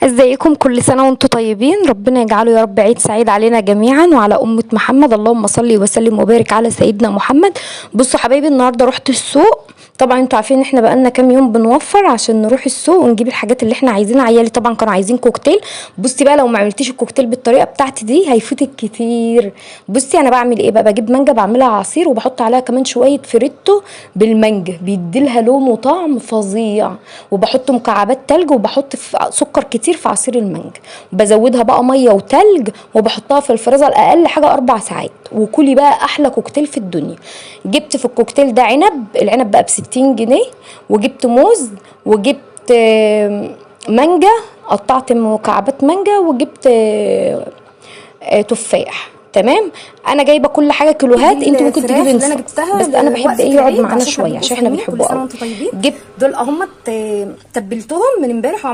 ازيكم؟ كل سنة وانتم طيبين، ربنا يجعله يا رب عيد سعيد علينا جميعا وعلى أمة محمد. اللهم صل وسلم وبارك على سيدنا محمد. بصوا حبايبي، النهاردة رحت السوق. طبعا انتوا عارفين ان احنا بقالنا كام يوم بنوفر عشان نروح السوق ونجيب الحاجات اللي احنا عايزينها. عيالي طبعا كانوا عايزين كوكتيل. بصي بقى، لو ما عملتيش الكوكتيل بالطريقة بتاعتي دي هيفوتك كتير. بصي انا بعمل ايه بقى؟ بجيب مانجا بعملها عصير وبحط عليها كمان شوية فريتو بالمانجا، بيديلها لون وطعم فظيع. وبحط مكعبات تلج وبحط سكر كتير في عصير المانجا، بزودها بقى ميه وتلج وبحطها في الفريزر اقل حاجه 4 ساعات. وكلي بقى احلى كوكتيل في الدنيا. جبت في الكوكتيل ده العنب بقى ب60 جنيه، وجبت موز، وجبت مانجا، قطعت مكعبات مانجا، وجبت تفاح. تمام. انا جايبه كل حاجه كيلوهات، انت ممكن تجيبي اللي انا نص، جبتها بس انا بحب لوقفه يقعد العيد معانا عشان احنا شويه بنبقى عشان احنا صايمين. بنحبه كل سنه قوي. وانتم طيبين. جبت دول اهم تبلتهم من امبارح